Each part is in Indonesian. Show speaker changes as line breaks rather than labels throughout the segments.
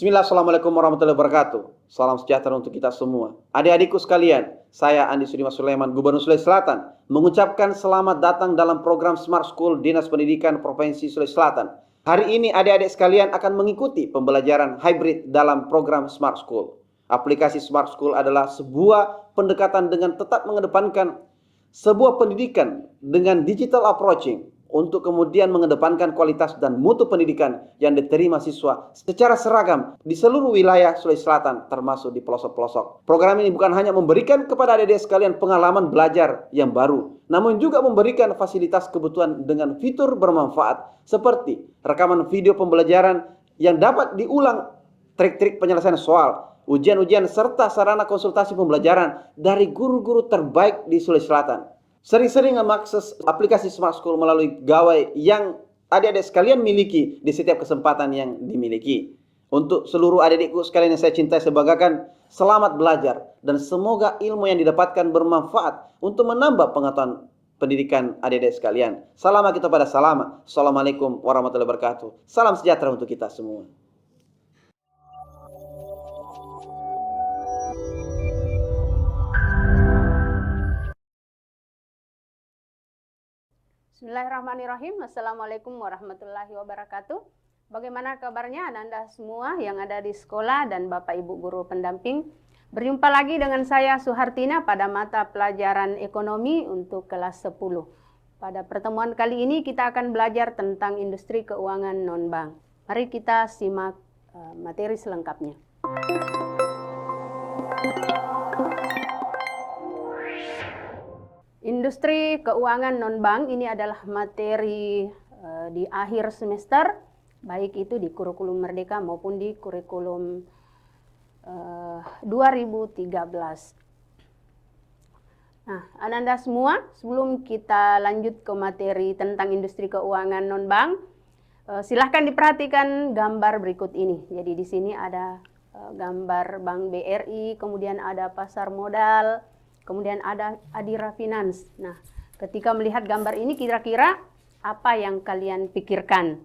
Bismillah, Assalamualaikum warahmatullahi wabarakatuh. Salam sejahtera untuk kita semua. Adik-adikku sekalian, saya Andi Sudimas Sulaiman, Gubernur Sulawesi Selatan, mengucapkan selamat datang dalam program Smart School Dinas Pendidikan Provinsi Sulawesi Selatan. Hari ini adik-adik sekalian akan mengikuti pembelajaran hybrid dalam program Smart School. Aplikasi Smart School adalah sebuah pendekatan dengan tetap mengedepankan sebuah pendidikan dengan digital approaching untuk kemudian mengedepankan kualitas dan mutu pendidikan yang diterima siswa secara seragam di seluruh wilayah Sulawesi Selatan termasuk di pelosok-pelosok. Program ini bukan hanya memberikan kepada adik-adik sekalian pengalaman belajar yang baru, namun juga memberikan fasilitas kebutuhan dengan fitur bermanfaat seperti rekaman video pembelajaran yang dapat diulang, trik-trik penyelesaian soal, ujian-ujian serta sarana konsultasi pembelajaran dari guru-guru terbaik di Sulawesi Selatan. Sering-sering mengakses aplikasi Smart School melalui gawai yang adik-adik sekalian miliki di setiap kesempatan yang dimiliki. Untuk seluruh adik-adikku sekalian yang saya cintai, saya banggakan, selamat belajar dan semoga ilmu yang didapatkan bermanfaat untuk menambah pengetahuan pendidikan adik-adik sekalian. Salam kita pada salam. Assalamualaikum warahmatullahi wabarakatuh. Salam sejahtera untuk kita semua.
Bismillahirrahmanirrahim. Assalamualaikum warahmatullahi wabarakatuh. Bagaimana kabarnya Anda semua yang ada di sekolah dan Bapak Ibu guru pendamping? Berjumpa lagi dengan saya Suhartina pada mata pelajaran ekonomi untuk kelas 10. Pada pertemuan kali ini kita akan belajar tentang industri keuangan non-bank. Mari kita simak materi selengkapnya. Industri keuangan non-bank ini adalah materi di akhir semester, baik itu di kurikulum Merdeka maupun di kurikulum 2013. Nah, Anda semua, sebelum kita lanjut ke materi tentang industri keuangan non-bank, silahkan diperhatikan gambar berikut ini. Jadi di sini ada gambar Bank BRI, kemudian ada pasar modal, kemudian ada Adira Finance. Nah, ketika melihat gambar ini kira-kira apa yang kalian pikirkan?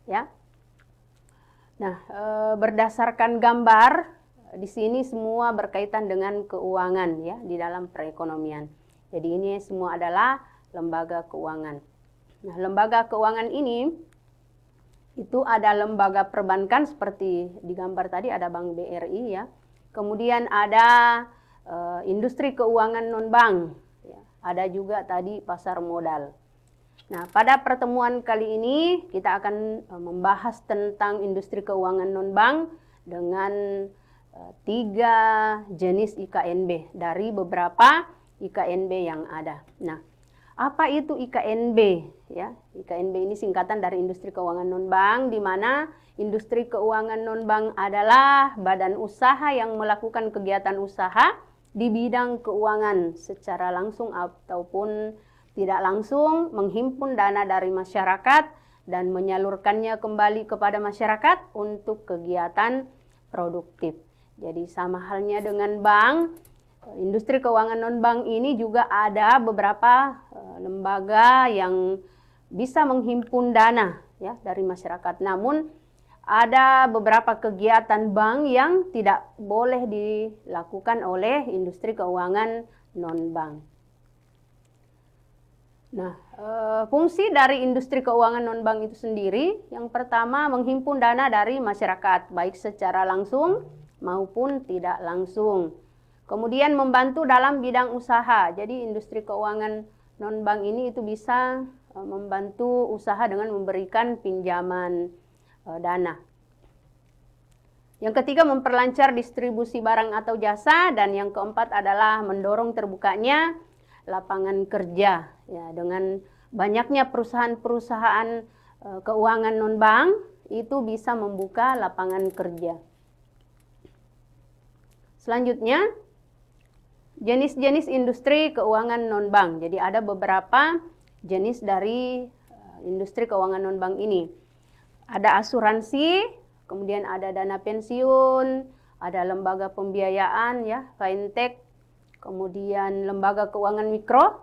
Ya. Nah, berdasarkan gambar di sini semua berkaitan dengan keuangan ya di dalam perekonomian. Jadi ini semua adalah lembaga keuangan. Nah, lembaga keuangan ini itu ada lembaga perbankan seperti di gambar tadi ada Bank BRI ya. Kemudian ada industri keuangan non-bank, ya. Ada juga tadi pasar modal. Nah, pada pertemuan kali ini kita akan membahas tentang industri keuangan non-bank dengan 3 jenis IKNB dari beberapa IKNB yang ada. Nah, apa itu IKNB? Ya, IKNB ini singkatan dari industri keuangan non-bank, di mana industri keuangan non-bank adalah badan usaha yang melakukan kegiatan usaha di bidang keuangan secara langsung ataupun tidak langsung, menghimpun dana dari masyarakat dan menyalurkannya kembali kepada masyarakat untuk kegiatan produktif. Jadi sama halnya dengan bank, industri keuangan non-bank ini juga ada beberapa lembaga yang bisa menghimpun dana ya dari masyarakat. Namun ada beberapa kegiatan bank yang tidak boleh dilakukan oleh industri keuangan non-bank. Nah, fungsi dari industri keuangan non-bank itu sendiri, yang pertama menghimpun dana dari masyarakat, baik secara langsung maupun tidak langsung. Kemudian membantu dalam bidang usaha. Jadi industri keuangan non-bank ini itu bisa membantu usaha dengan memberikan pinjaman dana. Yang ketiga, memperlancar distribusi barang atau jasa, dan yang keempat adalah mendorong terbukanya lapangan kerja. Ya, dengan banyaknya perusahaan-perusahaan keuangan non-bank itu bisa membuka lapangan kerja. Selanjutnya, jenis-jenis industri keuangan non-bank. Jadi ada beberapa jenis dari industri keuangan non-bank ini. Ada asuransi, kemudian ada dana pensiun, ada lembaga pembiayaan ya, fintech, kemudian lembaga keuangan mikro,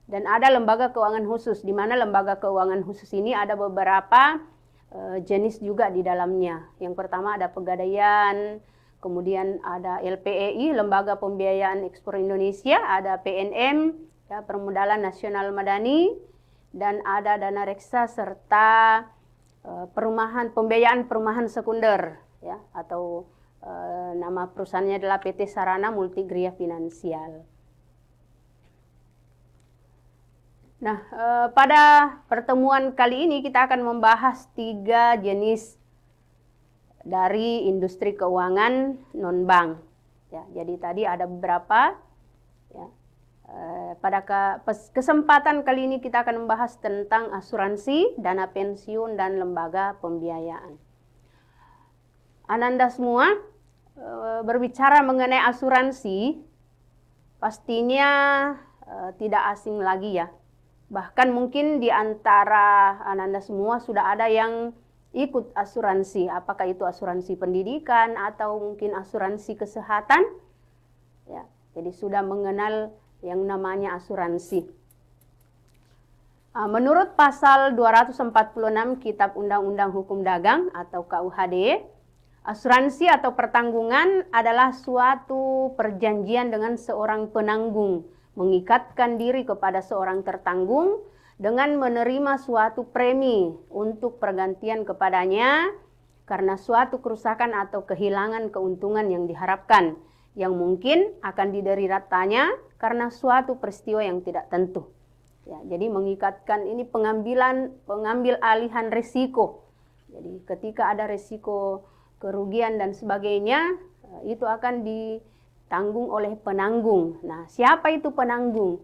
dan ada lembaga keuangan khusus, di mana lembaga keuangan khusus ini ada beberapa jenis juga di dalamnya. Yang pertama ada Pegadaian, kemudian ada LPEI, Lembaga Pembiayaan Ekspor Indonesia, ada PNM, ya, Permodalan Nasional Madani, dan ada Dana Reksa serta pembiayaan perumahan sekunder, ya, atau nama perusahaannya adalah PT Sarana Multigria Finansial. Nah, pada pertemuan kali ini kita akan membahas 3 jenis dari industri keuangan non-bank. Ya, jadi tadi ada beberapa. Ya. Pada kesempatan kali ini kita akan membahas tentang asuransi, dana pensiun, dan lembaga pembiayaan. Ananda semua, berbicara mengenai asuransi, pastinya tidak asing lagi ya. Bahkan mungkin di antara Ananda semua sudah ada yang ikut asuransi, apakah itu asuransi pendidikan atau mungkin asuransi kesehatan. Ya, jadi sudah mengenal yang namanya asuransi. Menurut pasal 246 Kitab Undang-Undang Hukum Dagang atau KUHD, asuransi atau pertanggungan adalah suatu perjanjian dengan seorang penanggung, mengikatkan diri kepada seorang tertanggung dengan menerima suatu premi untuk pergantian kepadanya karena suatu kerusakan atau kehilangan keuntungan yang diharapkan, yang mungkin akan dideritanya karena suatu peristiwa yang tidak tentu. Ya, jadi mengikatkan ini pengambil alihan risiko. Jadi ketika ada risiko kerugian dan sebagainya, itu akan ditanggung oleh penanggung. Nah, siapa itu penanggung?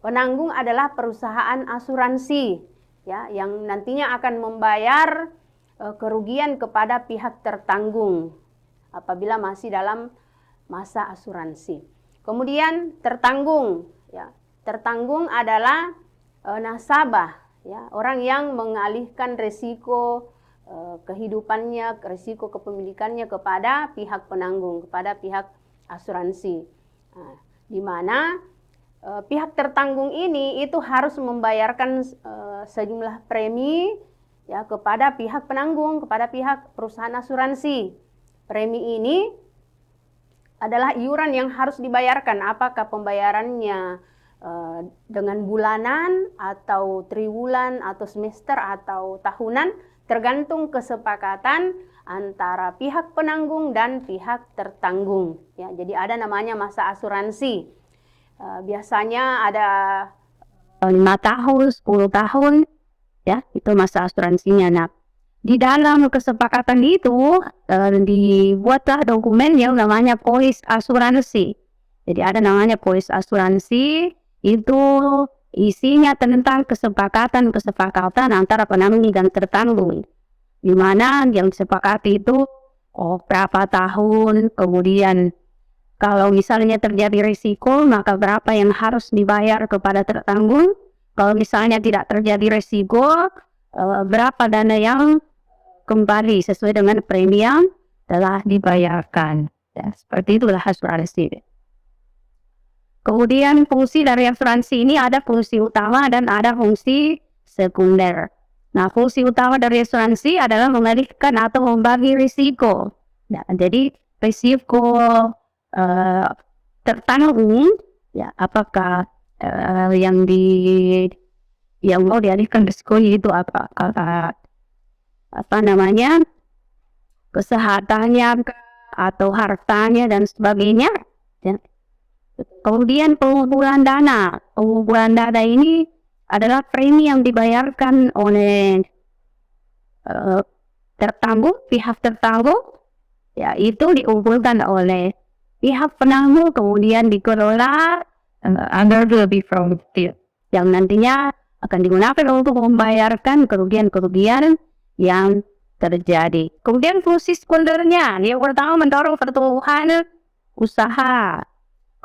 Penanggung adalah perusahaan asuransi, ya, yang nantinya akan membayar kerugian kepada pihak tertanggung apabila masih dalam masa asuransi. Kemudian tertanggung, ya, tertanggung adalah nasabah, ya, orang yang mengalihkan risiko kehidupannya, risiko kepemilikannya kepada pihak penanggung, kepada pihak asuransi. Nah, di mana pihak tertanggung ini itu harus membayarkan sejumlah premi, ya, kepada pihak penanggung, kepada pihak perusahaan asuransi. Premi ini adalah iuran yang harus dibayarkan, apakah pembayarannya dengan bulanan atau triwulan atau semester atau tahunan, tergantung kesepakatan antara pihak penanggung dan pihak tertanggung. Ya, jadi ada namanya masa asuransi. Biasanya ada 5 tahun, 10 tahun, ya, itu masa asuransinya. Nah, di dalam kesepakatan itu dibuatlah dokumen yang namanya polis asuransi. Jadi ada namanya polis asuransi, itu isinya tentang kesepakatan antara penanggung dan tertanggung, di mana yang disepakati itu berapa tahun, kemudian kalau misalnya terjadi risiko maka berapa yang harus dibayar kepada tertanggung, kalau misalnya tidak terjadi risiko berapa dana yang kembali sesuai dengan premi yang telah dibayarkan. Ya, seperti itulah asuransi. Kemudian fungsi dari asuransi ini ada fungsi utama dan ada fungsi sekunder. Nah, fungsi utama dari asuransi adalah mengalihkan atau membagi risiko. Nah, jadi risiko tertanggung, ya, apakah yang mau dialihkan risiko itu apa namanya, kesehatannya atau hartanya dan sebagainya. Ya. Kemudian pengumpulan dana ini adalah premi yang dibayarkan oleh tertanggung, pihak tertanggung, ya, itu dikumpulkan oleh pihak penanggung, kemudian dikelola under the yang nantinya akan digunakan untuk membayarkan kerugian-kerugian yang terjadi. Kemudian fungsi sekundernya, yang pertama mendorong pertumbuhan usaha,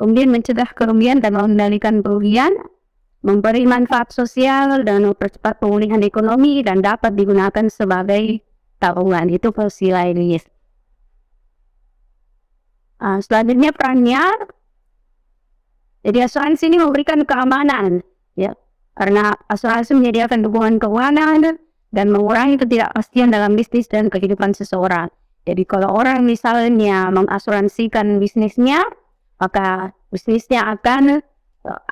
kemudian mencegah kerugian dan mengendalikan kerugian, memberi manfaat sosial dan mempercepat pemulihan ekonomi, dan dapat digunakan sebagai tabungan. Itu fungsi lainnya. Selanjutnya perannya, jadi asuransi ini memberikan keamanan, ya, karena asuransi menyediakan dukungan keuangan dan mengurangi ketidakpastian dalam bisnis dan kehidupan seseorang. Jadi kalau orang misalnya mengasuransikan bisnisnya, maka bisnisnya akan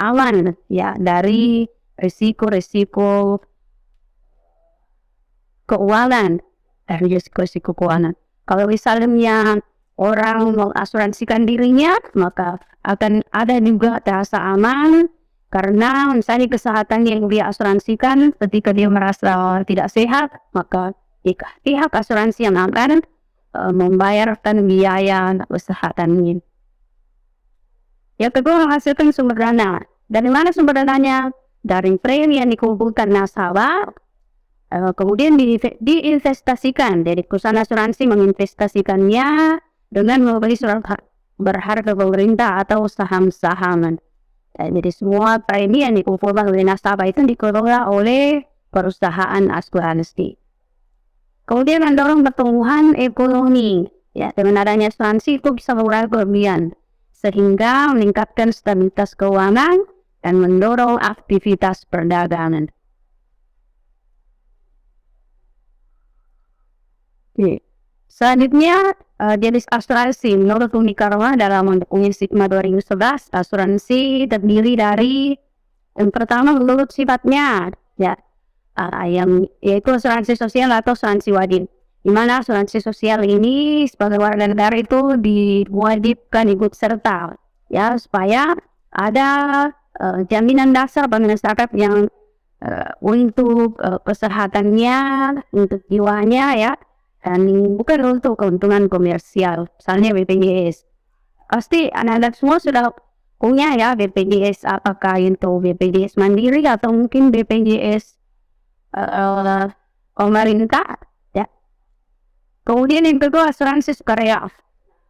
aman ya dari risiko-risiko keuangan, risiko keuangan. Kalau misalnya orang mengasuransikan dirinya, maka akan ada juga rasa aman karena misalnya kesehatan yang dia asuransikan ketika dia merasa tidak sehat, maka pihak asuransi yang akan membayarkan biaya kesehatannya. Yang kedua, menghasilkan sumber dana. Dari mana sumber dananya? Dari premi yang dikumpulkan nasabah, kemudian diinvestasikan. Jadi perusahaan asuransi menginvestasikannya dengan membeli surat berharga pemerintah atau saham-saham. Jadi semua premi yang dikumpulkan oleh nasabah itu dikelola oleh perusahaan asuransi. Kemudian mendorong pertumbuhan ekonomi. Ya, dengan adanya asuransi itu bisa mengurangi kerugian sehingga meningkatkan stabilitas keuangan dan mendorong aktivitas perdagangan. Selanjutnya, jenis asuransi. Menurut Uni Karma dalam Undang Sigma 2011, asuransi terdiri dari yang pertama menurut sifatnya, ya, yang yaitu asuransi sosial atau asuransi wajib. Di mana asuransi sosial ini sebagai warga negara itu diwajibkan ikut serta, ya, supaya ada jaminan dasar bagi masyarakat yang untuk kesehatannya, untuk jiwanya, ya, dan bukan untuk keuntungan komersial, misalnya BPJS. Pasti anak-anak semua sudah punya ya BPJS, apakah itu BPJS Mandiri atau mungkin BPJS pemerintah, ya. Kemudian yang kedua, asuransi sukarela.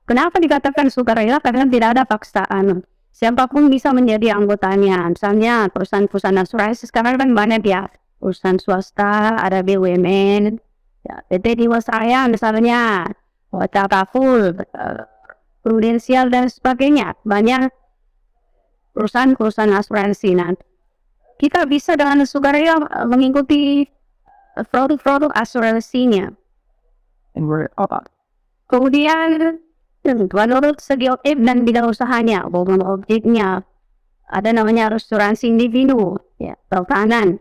Kenapa dikatakan sukarela? Karena tidak ada paksaan. Siapapun bisa menjadi anggotanya. Misalnya perusahaan-perusahaan asuransi sekarang kan banyak ya, perusahaan swasta, ada BUMN, ya, PT Jiwasraya misalnya, Takaful, Prudensial dan sebagainya. Banyak perusahaan-perusahaan asuransi. Nah, kita bisa dengan sukarela mengikuti produk-produk asuransinya. Kemudian menurut segi objek dan bidang usahanya, bahwa objeknya ada namanya asuransi individu, ya, pertahanan.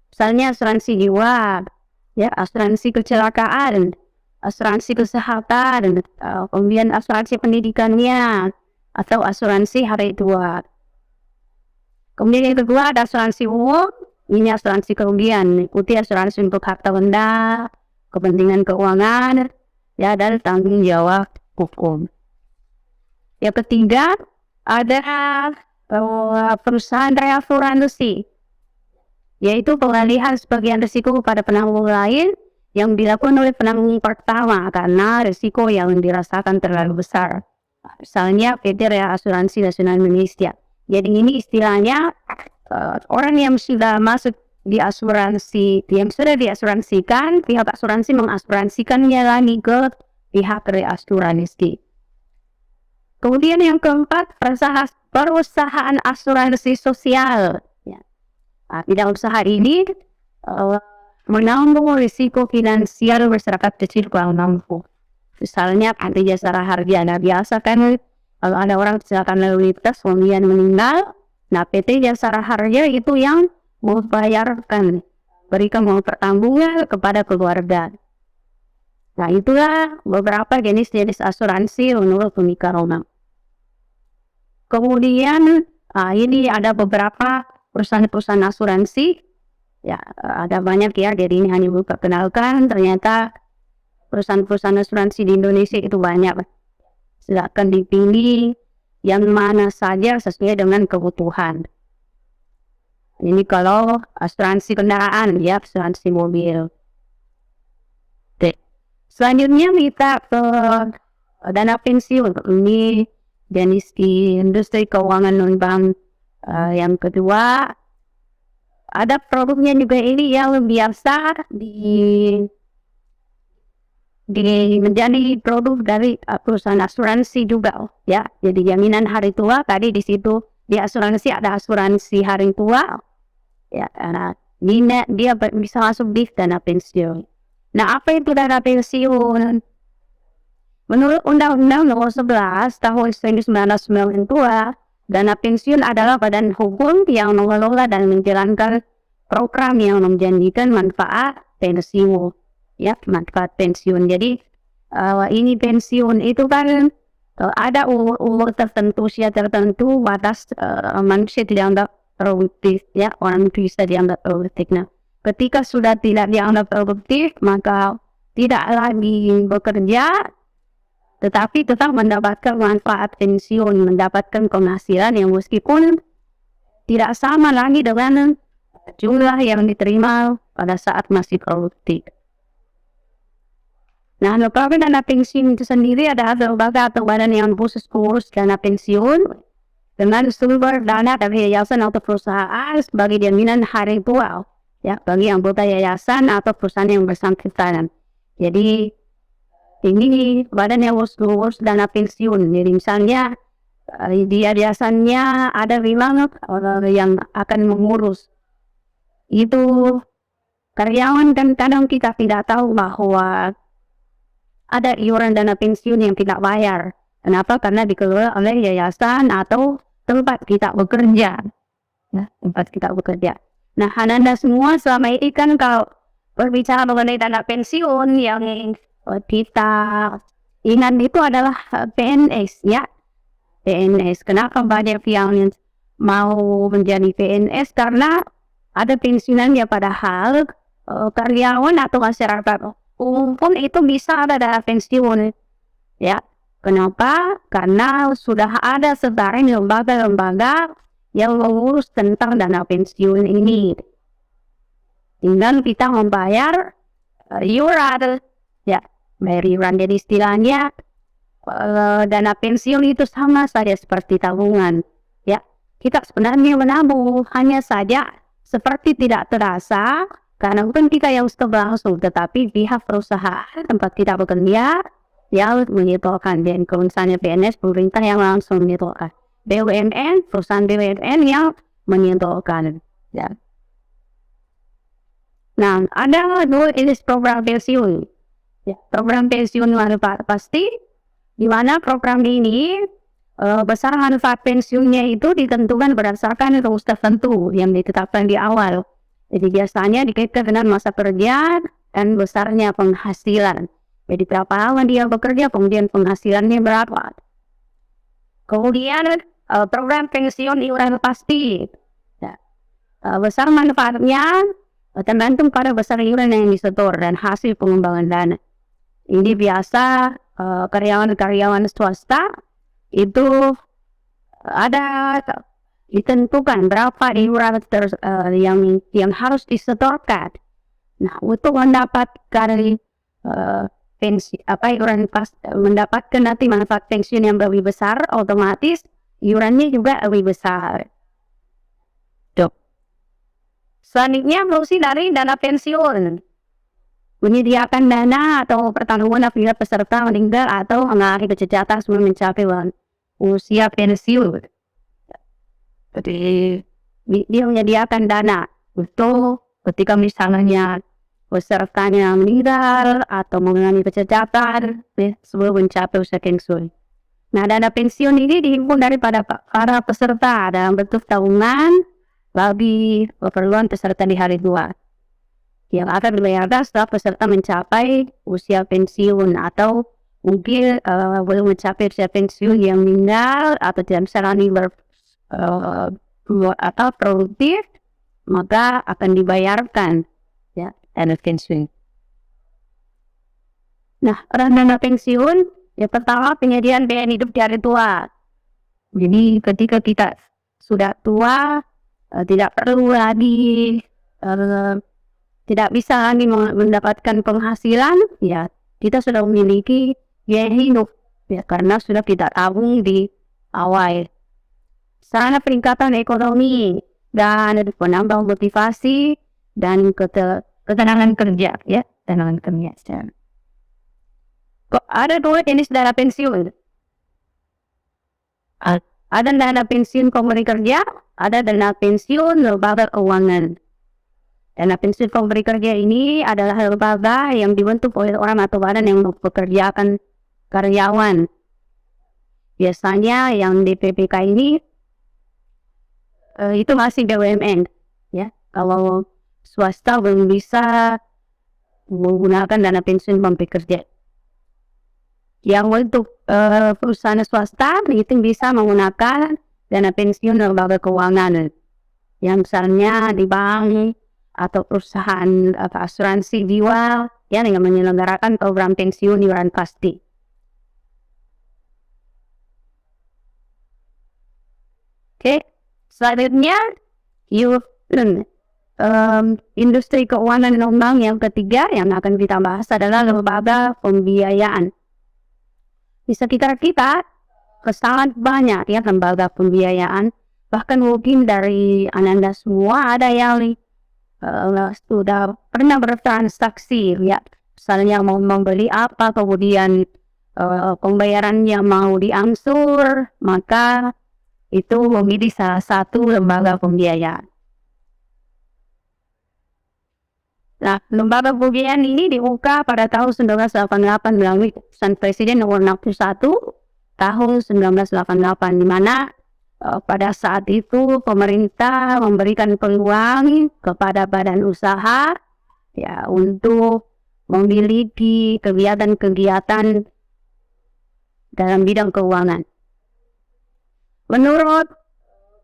Misalnya asuransi jiwa, ya, asuransi kecelakaan, asuransi kesehatan, kemudian asuransi pendidikannya, atau asuransi hari tua. Kemudian yang kedua ada asuransi umum, ini asuransi kerugian, ikuti asuransi untuk harta benda, kepentingan keuangan, ya, dan tanggung jawab hukum. Yang ketiga ada perusahaan reasuransi, yaitu pengalihan sebagian risiko kepada penanggung lain yang dilakukan oleh penanggung pertama karena risiko yang dirasakan terlalu besar. Misalnya PT Reasuransi Nasional Indonesia. Jadi ini istilahnya orang yang sudah masuk di asuransi, yang sudah diasuransikan, pihak asuransi mengasuransikannya lagi ke pihak reasuransi. Kemudian yang keempat, perusahaan asuransi sosial. Ya. Nah, bidang usaha ini menanggung risiko finansial masyarakat kecil kurang mampu. Misalnya PT Jasa Raharja. Nah, biasa kan kalau ada orang kecelakaan lalu lintas kemudian meninggal, nah PT Jasa Raharja itu yang membayarkan, berikan uang pertanggungan kepada keluarga. Nah, itulah beberapa jenis-jenis asuransi menurut Uni Karma. Kemudian ini ada beberapa perusahaan-perusahaan asuransi, ya, ada banyak ya, jadi ini hanya memperkenalkan. Ternyata perusahaan-perusahaan asuransi di Indonesia itu banyak. Silakan dipilih yang mana saja sesuai dengan kebutuhan. Ini kalau asuransi kendaraan, ya, asuransi mobil. Oke. Selanjutnya kita ke dana pensiun. Ini jenis di industri keuangan non-bank. Yang kedua, ada produknya juga ini yang biasa menjadi produk dari perusahaan asuransi juga, ya. Jadi jaminan hari tua tadi di situ di asuransi ada asuransi hari tua, ya. Nah, bisa masuk di dana pensiun. Nah, apa itu dana pensiun? Menurut Undang-Undang Nomor 11 Tahun 1992, dana pensiun adalah badan hukum yang mengelola dan menjalankan program yang menjanjikan manfaat pensiun, ya, manfaat pensiun. Jadi ini pensiun itu kan ada umur tertentu, usia tertentu, batas manusia dianggap produktif, ya, orang itu bisa dianggap produktif. Nah, ketika sudah tidak dianggap produktif, maka tidak lagi bekerja, tetapi tetap mendapatkan manfaat pensiun, mendapatkan penghasilan yang meskipun tidak sama lagi dengan jumlah yang diterima pada saat masih produktif. Nah, lembaga dana pensiun itu sendiri adalah lembaga atau badan yang khusus mengurus dana pensiun dengan sumber dana dari yayasan atau perusahaan sebagai jaminan hari tua, ya, bagi anggota yayasan atau perusahaan yang bersangkutan. Jadi ini badan yang ngurus dana pensiun. Jadi misalnya di yayasannya ada 5 orang yang akan mengurus. Itu karyawan kan kadang kita tidak tahu bahwa ada iuran dana pensiun yang tidak bayar. Kenapa? Karena dikelola oleh yayasan atau tempat kita bekerja. Nah, tempat kita bekerja. Nah, Anda semua selama ini kan kalau berbicara mengenai dana pensiun yang kita ingat itu adalah PNS, ya. PNS. Kenapa banyak yang mau menjadi PNS? Karena ada pensiunannya, padahal karyawan atau masyarakat umum pun itu bisa ada dana pensiun, ya. Kenapa? Karena sudah ada sekarang lembaga-lembaga yang mengurus tentang dana pensiun ini. Tinggal kita membayar iuran, ya, bayar iuran. Jadi istilahnya dana pensiun itu sama saja seperti tabungan, ya. Kita sebenarnya menabung, hanya saja seperti tidak terasa karena bukan kita yang sudah langsung, tetapi pihak perusahaan tempat kita bekerja yang menyetorkan. Dan kalau misalnya PNS, pemerintah yang langsung menyetorkan. BUMN, perusahaan BUMN yang menyetorkan, ya. Nah, ada dua jenis program pensiun, ya. Program pensiun manfaat pasti, di mana program ini besar manfaat pensiunnya itu ditentukan berdasarkan rumus tertentu yang ditetapkan di awal. Jadi biasanya dikaitkan dengan masa kerja dan besarnya penghasilan. Jadi berapa lama dia bekerja, kemudian penghasilannya berapa. Kemudian program pensiun iuran pasti, ya. Besar manfaatnya tergantung pada besar iuran yang disetor dan hasil pengembangan dana. Ini biasa karyawan-karyawan swasta itu ada ditentukan berapa iuran yang harus disetorkan. Nah, untuk mendapatkan pensi iuran mendapatkan nanti manfaat pensiun yang lebih besar, otomatis iurannya juga lebih besar. Tuh. Selanjutnya fungsi dari dana pensiun: menyediakan dana atau pertanggungan apabila peserta meninggal atau mengalami kecacatan sebelum mencapai usia pensiun. Jadi dia menyediakan dana untuk ketika misalnya pesertanya meninggal atau mengalami kecacatan sebelum mencapai usia pensiun. Nah, dana pensiun ini dihimpun daripada para peserta dalam bentuk tabungan bagi keperluan peserta di hari tua yang akan dibayarkan setelah peserta mencapai usia pensiun atau mungkin belum mencapai usia pensiun yang meninggal atau tidak bisa lagi atau produktif, maka akan dibayarkan, ya, dana pensiun. Nah, dana pensiun yang pertama penyediaan biaya hidup di hari tua. Jadi ketika kita sudah tua, tidak perlu lagi tidak bisa lagi mendapatkan penghasilan, ya, kita sudah memiliki biaya hidup, ya, karena sudah tidak tabung di awal. Sarana peningkatan ekonomi dan penambah motivasi dan ketenangan kerja, ya, ketenangan kerja. Kok ada dua jenis dana pensiun? Ada dana pensiun pemberi kerja, ada dana pensiun lembaga keuangan. Dana pensiun pemberi kerja ini adalah lembaga yang dibentuk oleh orang atau badan yang mempekerjakan karyawan. Biasanya yang di PPK ini itu masih BUMN, ya. Kalau swasta belum bisa menggunakan dana pensiun pemberi kerja. Yang untuk perusahaan swasta itu bisa menggunakan dana pensiun lembaga keuangan, yang misalnya di bank atau perusahaan asuransi jiwa, ya, yang menyelenggarakan program pensiun iuran pasti. Oke, selanjutnya industri keuangan non-bank yang ketiga yang akan kita bahas adalah lembaga pembiayaan. Di sekitar kita sangat banyak ya lembaga pembiayaan, bahkan mungkin dari Ananda semua ada yang sudah pernah bertransaksi, ya, misalnya mau membeli apa, kemudian pembayarannya mau diangsur, maka itu memilih salah satu lembaga pembiayaan. Nah, lembaga pembiayaan ini dibuka pada tahun 1988 melalui keputusan Presiden nomor 61 tahun 1988, di mana pada saat itu pemerintah memberikan peluang kepada badan usaha, ya, untuk memiliki kegiatan-kegiatan dalam bidang keuangan. Menurut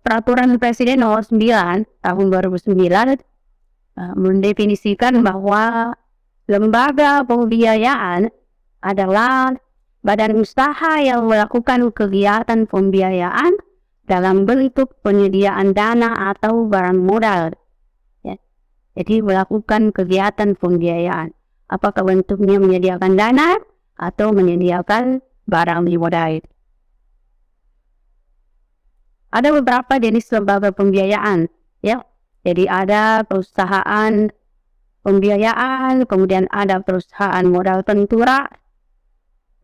peraturan Presiden nomor 9 tahun 2009 mendefinisikan bahwa lembaga pembiayaan adalah badan usaha yang melakukan kegiatan pembiayaan dalam bentuk penyediaan dana atau barang modal, ya. Jadi melakukan kegiatan pembiayaan, apakah bentuknya menyediakan dana atau menyediakan barang modal. Ada beberapa jenis lembaga pembiayaan, ya. Jadi ada perusahaan pembiayaan, kemudian ada perusahaan modal ventura,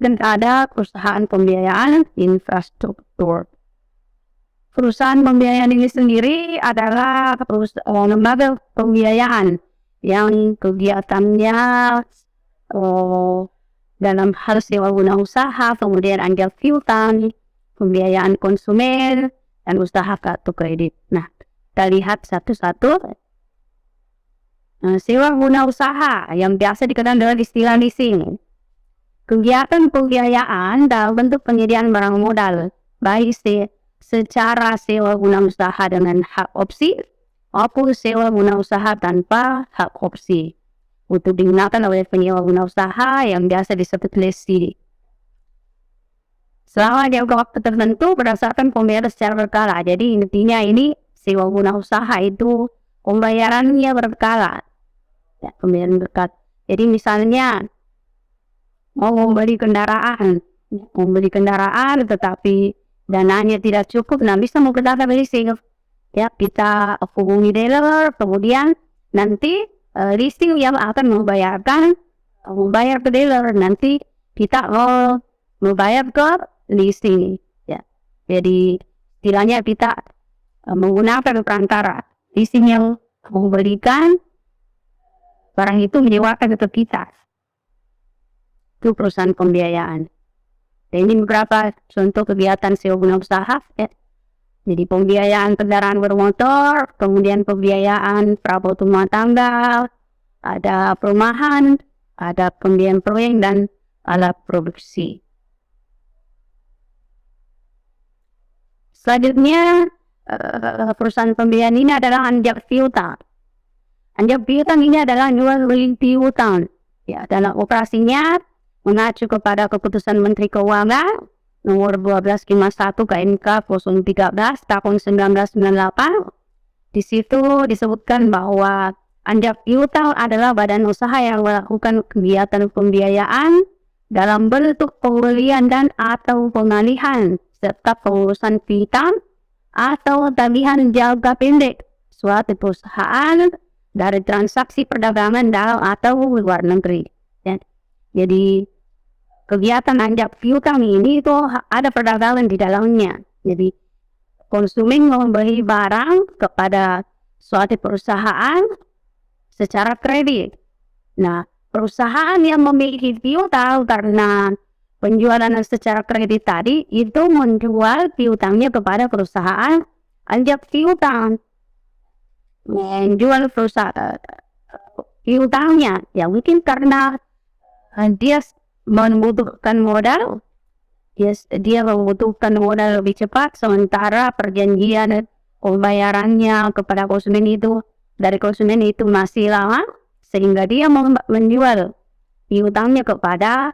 dan ada perusahaan pembiayaan infrastruktur. Perusahaan pembiayaan ini sendiri adalah lembaga pembiayaan yang kegiatannya dalam hal sewa guna usaha, kemudian angel piutang, pembiayaan konsumen, dan usaha kartu kredit. Nah, kita lihat satu-satu. Sewa guna usaha yang biasa dikenal dengan istilah leasing. Kegiatan pembiayaan dalam bentuk penyediaan barang modal, baik secara sewa guna usaha dengan hak opsi maupun sewa guna usaha tanpa hak opsi, untuk digunakan oleh penyewa guna usaha yang biasa disebut lessee. Selama jangka waktu tertentu berdasarkan pembayaran secara berkala. Jadi intinya ini sewa guna usaha itu pembayarannya berkala, ya, pembayaran berkala. Jadi misalnya mau membeli kendaraan tetapi dananya tidak cukup, nah bisa menggunakan leasing, ya, kita hubungi dealer, kemudian nanti leasing yang akan membayar ke dealer, nanti kita membayar ke leasing, ya. Jadi istilahnya kita menggunakan perantara leasing yang memberikan barang itu menyewakan ke kita. Itu perusahaan pembiayaan. Dan ini beberapa contoh kegiatan sewa guna usaha, ya. Jadi pembiayaan kendaraan bermotor, kemudian pembiayaan perabot rumah tangga, ada perumahan, ada pembiayaan proyek dan alat produksi. Selanjutnya perusahaan pembiayaan ini adalah anjak piutang. Anjak piutang ini adalah jual beli piutang, ya, dalam operasinya mengacu kepada keputusan Menteri Keuangan nomor 1251 KNK 013 tahun 1998. Di situ disebutkan bahwa anjak piutang adalah badan usaha yang melakukan kegiatan pembiayaan dalam bentuk pembelian dan atau pengalihan serta pengurusan piutang atau tagihan jangka pendek suatu perusahaan dari transaksi perdagangan dalam atau luar negeri, ya. Jadi kegiatan anjak piutang ini itu ada perdagangan di dalamnya. Jadi konsumen membeli barang kepada suatu perusahaan secara kredit. Nah, perusahaan yang memiliki piutang karena penjualan secara kredit tadi itu menjual piutangnya kepada perusahaan anjak piutang, menjual perusahaan piutangnya. Ya mungkin karena dia membutuhkan modal, dia membutuhkan modal lebih cepat, sementara perjanjian pembayarannya kepada konsumen itu dari konsumen itu masih lama, sehingga dia menjual piutangnya kepada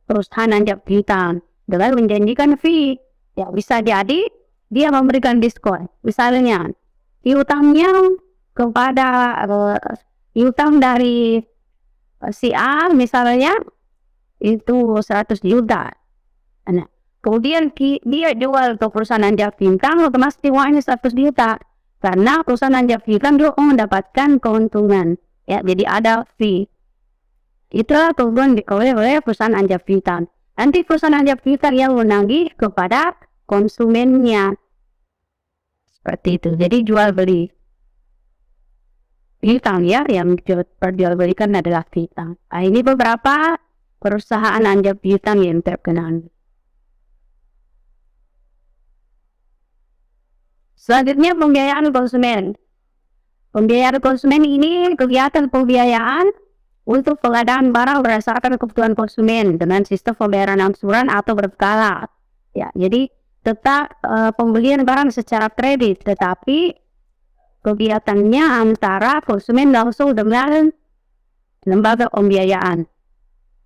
perusahaan anjak piutang dengan menjanjikan fee. Ya bisa jadi dia memberikan diskon. Misalnya piutangnya kepada piutang dari si A misalnya itu 100 juta. Nah, kemudian dia jual ke perusahaan anjak piutang, otomatis uangnya 100 juta. Karena perusahaan anjak piutang dia mendapatkan keuntungan. Ya, jadi ada fee. Itulah keuntungan diperoleh oleh perusahaan anjak piutang. Nanti perusahaan anjak piutang yang menagih kepada konsumennya. Seperti itu. Jadi jual beli piutang ya, yang perjualbelikan adalah piutang. Nah, ini beberapa perusahaan anjak piutang yang terkenal. Selanjutnya pembiayaan konsumen. Pembiayaan konsumen ini kegiatan pembiayaan untuk pengadaan barang berdasarkan kebutuhan konsumen dengan sistem pembayaran angsuran atau berkala. Ya, jadi tetap pembelian barang secara kredit, tetapi kegiatannya antara konsumen langsung dengan lembaga pembiayaan.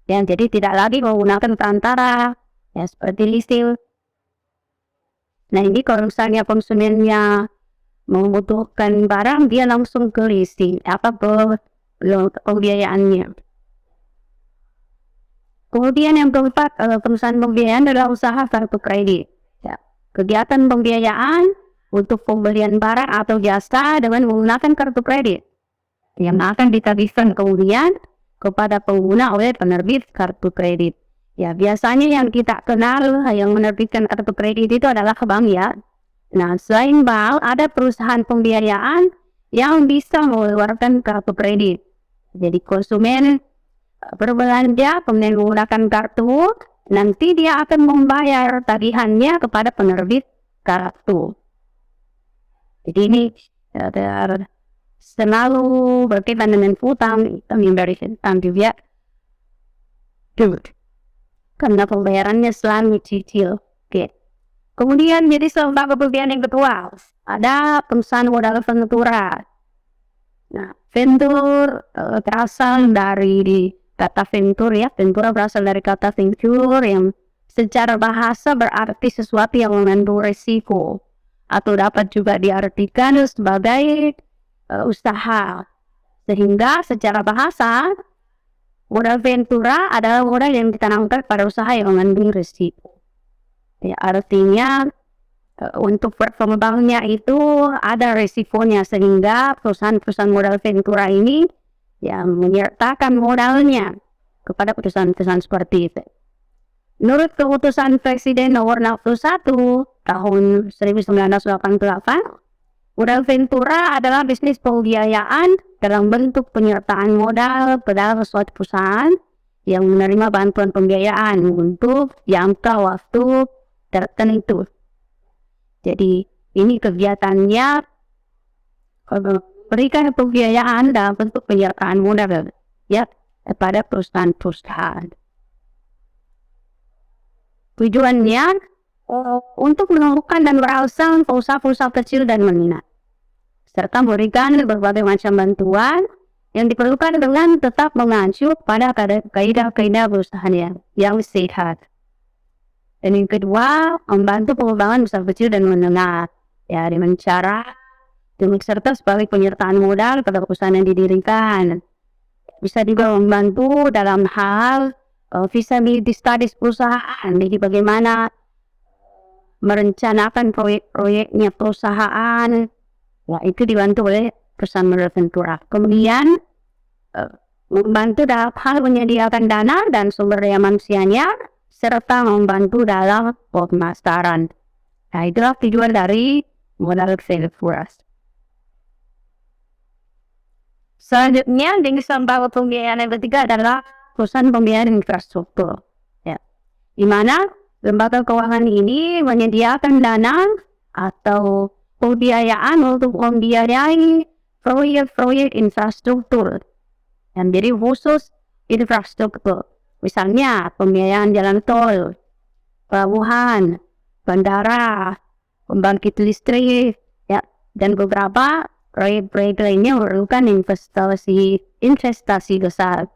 Ya, jadi tidak lagi menggunakan perantara, ya seperti leasing. Nah, ini kalau misalnya konsumennya membutuhkan barang, dia langsung ke leasing, pembiayaannya. Kemudian yang keempat, perusahaan pembiayaan adalah usaha kartu kredit. Ya, kegiatan pembiayaan untuk pembelian barang atau jasa dengan menggunakan kartu kredit yang akan ditagihkan kemudian kepada pengguna oleh penerbit kartu kredit. Ya, biasanya yang kita kenal yang menerbitkan kartu kredit itu adalah bank ya. Nah, selain bank, ada perusahaan pembiayaan yang bisa mengeluarkan kartu kredit. Jadi konsumen berbelanja kemudian menggunakan kartu, nanti dia akan membayar tagihannya kepada penerbit kartu. Jadi ini selalu berkaitan dengan utang, memberikan juga. Karena pembayarannya selalu cicil. Oke. Kemudian jadi lembaga pembiayaan yang kedua, ada perusahaan modal ventura. Nah, venture berasal dari kata venture ya. Ventura berasal dari kata venture yang secara bahasa berarti sesuatu yang mengandung resiko, atau dapat juga diartikan sebagai usaha. Sehingga secara bahasa modal ventura adalah modal yang ditanamkan pada usaha yang mengandung risiko. Ya, artinya untuk perkembangannya itu ada risikonya, sehingga perusahaan-perusahaan modal ventura ini yang menyertakan modalnya kepada perusahaan-perusahaan seperti itu. Menurut keputusan Presiden nomor 61 tahun 1988, modal ventura adalah bisnis pembiayaan dalam bentuk penyertaan modal ke dalam suatu perusahaan yang menerima bantuan pembiayaan untuk jangka waktu tertentu. Jadi ini kegiatannya berikan pembiayaan dalam bentuk penyertaan modal ya kepada perusahaan-perusahaan. Tujuannya untuk menemukan dan merangsang usaha-usaha kecil dan menengah, serta memberikan berbagai macam bantuan yang diperlukan dengan tetap mengacu pada kaidah-kaidah perusahaan yang sehat. Dan yang kedua, membantu pengembangan usaha kecil dan menengah, ya dengan cara serta sebagai penyertaan modal pada perusahaan yang didirikan. Bisa juga membantu dalam hal feasibility studies perusahaan, jadi bagaimana merencanakan proyek-proyeknya perusahaan. Ya, itu dibantu oleh perusahaan modal ventura. Kemudian membantu dalam hal menyediakan dana dan sumber daya manusianya, serta membantu dalam pemasaran. Nah, itulah tujuan dari modal ventura. Selanjutnya, jenis lembaga pembiayaan yang ketiga adalah perusahaan pembiayaan infrastruktur. Ya. Di mana lembaga keuangan ini menyediakan dana atau pembiayaan untuk membiayai proyek-proyek infrastruktur yang jadi khusus infrastruktur. Misalnya pembiayaan jalan tol, pelabuhan, bandara, pembangkit listrik, ya, dan beberapa proyek-proyek lainnya memerlukan investasi besar.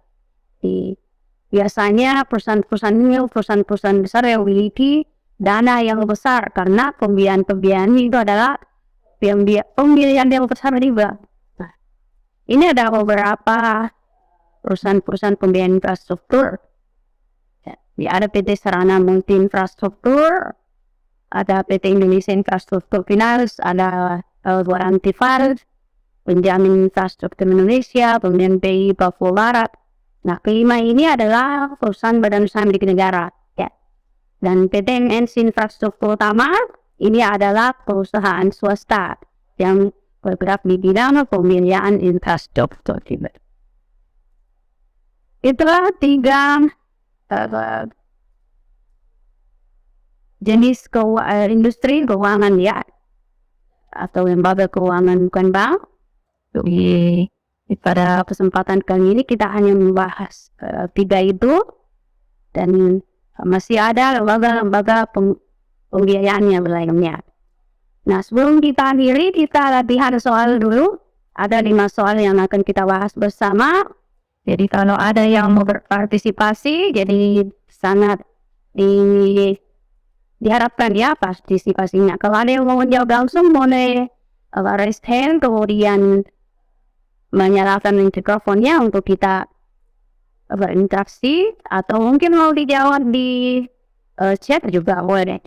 Biasanya perusahaan-perusahaan besar yang memiliki dana yang besar karena pembiayaan itu adalah pembiayaan yang besar juga. Nah, ini ada beberapa perusahaan pembiayaan infrastruktur. Ya, ada PT Sarana Multi Infrastruktur, ada PT Indonesia Infrastruktur Finance, ada Guaranty Fund, Penjamin Infrastruktur Indonesia, kemudian BI Papua Barat. Nah, kelima ini adalah perusahaan badan usaha milik negara. Ya. Dan PT MNC Infrastruktur Utama ini adalah perusahaan swasta yang bergerak di bidang pembiayaan infrastruktur. Itulah 3 jenis industri keuangan, ya, atau lembaga keuangan bukan bank. Pada kesempatan kali ini kita hanya membahas 3 itu, dan masih ada lembaga pembiayaan yang lainnya. Nah, sebelum kita akhiri, kita latihan soal dulu. Ada 5 soal yang akan kita bahas bersama. Jadi kalau ada yang mau berpartisipasi, jadi sangat diharapkan ya partisipasinya. Kalau ada yang mau menjawab langsung, boleh raise hand, kemudian menyalakan mikrofonnya untuk kita berinteraksi, atau mungkin mau dijawab di chat juga boleh.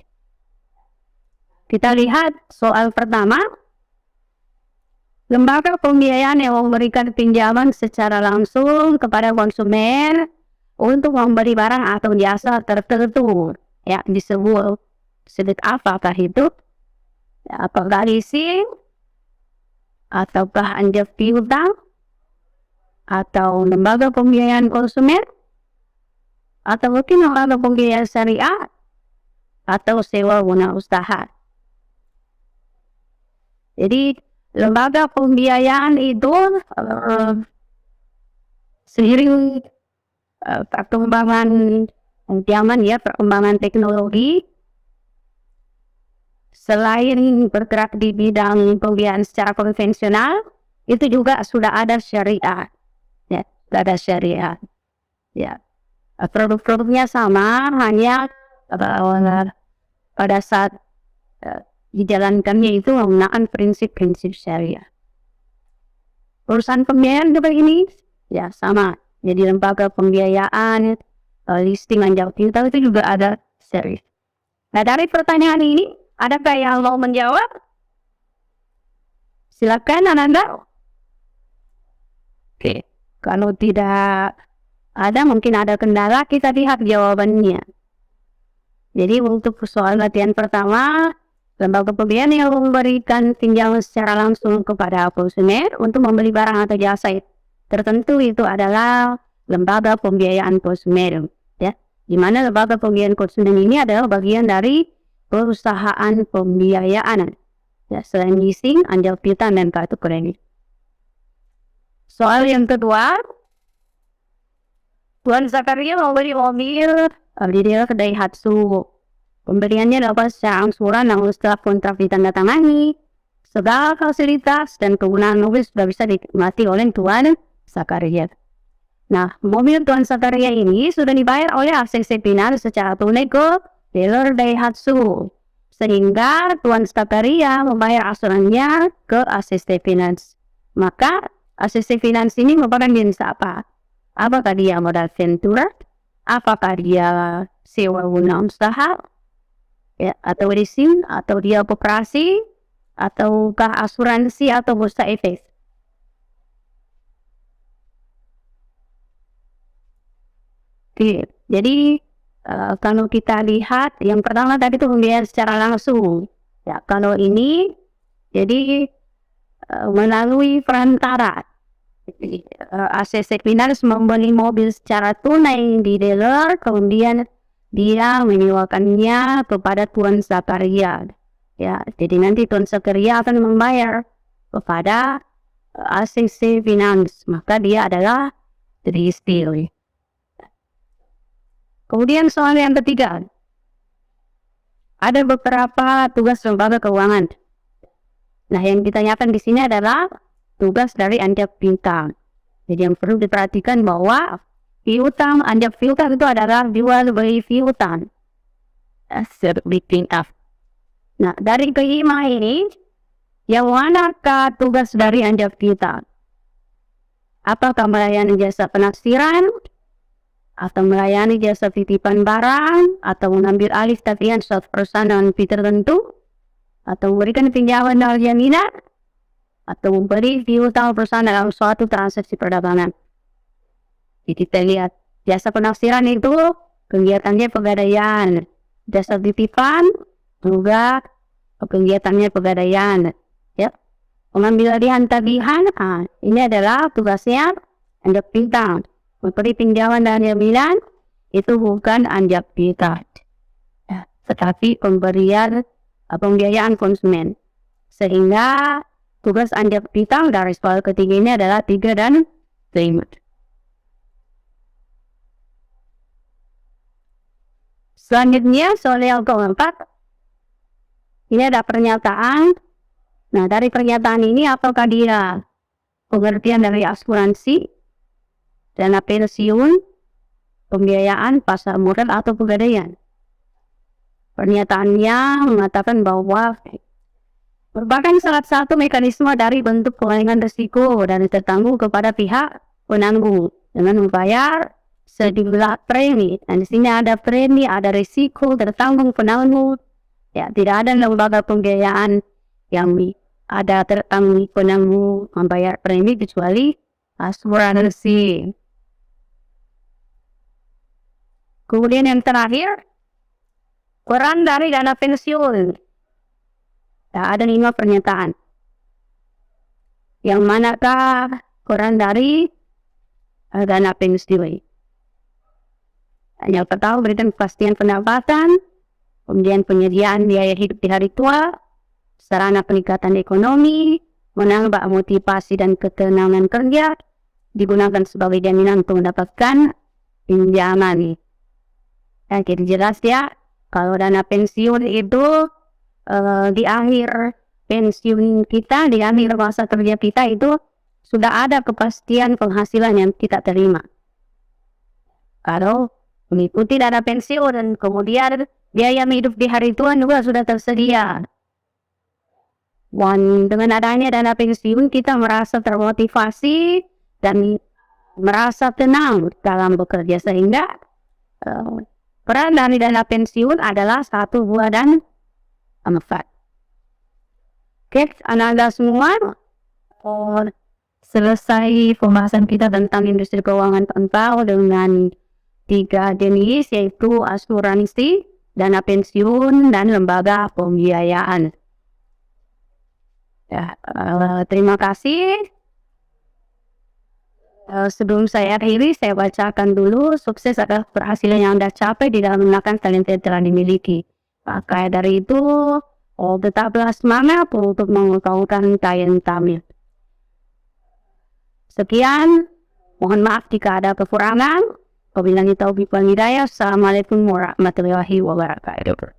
Kita lihat soal pertama. Lembaga pembiayaan yang memberikan pinjaman secara langsung kepada konsumen untuk membeli barang atau jasa tertentu, ya, disebut apakah itu? Ya, apakah leasing, ataukah anjak piutang, atau lembaga pembiayaan konsumen, atau mungkin lembaga pembiayaan syariah, atau sewa guna usaha. Jadi lembaga pembiayaan itu seiring perkembangan zaman, ya, perkembangan teknologi, selain bergerak di bidang pembiayaan secara konvensional, itu juga sudah ada syariah, ya, ada syariah, ya. Produk-produknya sama, hanya pada saat dijalankannya itu menggunakan prinsip-prinsip syariah. Perusahaan pembiayaan juga ini, ya, sama. Jadi lembaga pembiayaan, listing anjak piutang itu juga ada syariah. Nah, dari pertanyaan ini, adakah yang mau menjawab? Silakan Ananda. Oke, kalau tidak ada, mungkin ada kendala, kita lihat jawabannya. Jadi untuk soal latihan pertama, lembaga pembiayaan yang memberikan pinjaman secara langsung kepada konsumen untuk membeli barang atau jasa tertentu itu adalah lembaga pembiayaan konsumen, ya. Di mana lembaga pembiayaan konsumen ini adalah bagian dari perusahaan pembiayaan, ya, selain leasing, anjak piutang, dan kartu kredit. Soal yang kedua, Tuan Zakaria membeli mobil Daihatsu. Pembeliannya dapat secara angsuran namun setelah kontrak ditandatangani, segala fasilitas dan kegunaan mobil sudah bisa dinikmati oleh Tuan Zakaria. Nah, mobil Tuan Zakaria ini sudah dibayar oleh ACC Finance secara tunai ke dealer Daihatsu, sehingga Tuan Zakaria membayar asuransinya ke ACC Finance. Maka ACC Finance ini merupakan jenis apa? Apakah dia modal ventura? Apakah dia sewa guna usaha? Ya, atau leasing, atau dia koperasi, ataukah asuransi atau bursa efek? Oke, jadi kalau kita lihat yang pertama tadi itu pembiayaan secara langsung. Ya, kalau ini jadi melalui perantara.
ACC Finance membeli mobil secara tunai di dealer, kemudian dia menyewakannya kepada Tuan Zakaria. Ya, jadi nanti Tuan Zakaria akan membayar kepada ACC Finance, maka dia adalah teristiri. Kemudian soal yang ketiga, ada beberapa tugas lembaga keuangan. Nah, yang ditanyakan di sini adalah tugas dari anjak piutang. Jadi yang perlu diperhatikan bahwa piutang, anjak piutang itu adalah jual beli piutang. Nah, dari kelima ini, yang manakah tugas dari anjak piutang? Apakah melayani jasa penafsiran, atau melayani jasa titipan barang, atau mengambil alih tagihan suatu perusahaan dengan fee tertentu, atau memberikan pinjaman dan jaminan, atau memberi piutang perusahaan dalam suatu transaksi perdagangan. Jadi kita lihat jasa penafsiran itu kegiatannya pegadaian, jasa titipan juga kegiatannya pegadaian. Ya, mengambil alihan tagihan, ini adalah tugasnya anjak piutang. Memberi pinjaman dan jaminan itu bukan anjak piutang, tetapi pembiayaan konsumen. Sehingga tugas anjak piutang dari soal ketiga ini adalah 3 dan 5. Selanjutnya soal yang keempat, ini ada pernyataan. Nah, dari pernyataan ini apakah dia pengertian dari asuransi, dana pensiun, pembiayaan, pasar modal, atau pegadaian? Pernyataannya mengatakan bahwa merupakan salah satu mekanisme dari bentuk pengurangan risiko dan tertanggung kepada pihak penanggung dengan membayar sejumlah premi. Dan di sini ada premi, ada risiko tertanggung penanggung. Ya, tidak ada lembaga pembiayaan yang ada tertanggung penanggung membayar premi kecuali asuransi. Kemudian yang terakhir, peran dari dana pensiun. Ada 5 pernyataan. Yang manakah peran dari dana pensiun? Yang pertama, berikan kepastian pendapatan, kemudian penyediaan biaya hidup di hari tua, sarana peningkatan ekonomi, menambah motivasi dan ketenangan kerja, digunakan sebagai jaminan untuk mendapatkan pinjaman. Jadi jelas ya, kalau dana pensiun itu di akhir pensiun kita, di akhir masa kerja kita itu sudah ada kepastian penghasilan yang kita terima. Kalau mengikuti dana pensiun dan kemudian biaya hidup di hari tua juga sudah tersedia. Dan dengan adanya dana pensiun kita merasa termotivasi dan merasa tenang dalam bekerja, sehingga peran dari dana pensiun adalah 1, 2, dan 4. Oke, anak-anak semua, selesai pembahasan kita tentang industri keuangan pantau dengan 3 jenis, yaitu asuransi, dana pensiun, dan lembaga pembiayaan. Ya, terima kasih. Sebelum saya akhiri, saya bacakan dulu sukses adalah keberhasilan yang Anda capai di dalam menggunakan talenta yang telah dimiliki. Maka dari itu, tetaplah semangat untuk mengembangkan talenta. Sekian, mohon maaf jika ada kekurangan. Wabillahi taufiq wal hidayah. Assalamualaikum warahmatullahi wabarakatuh.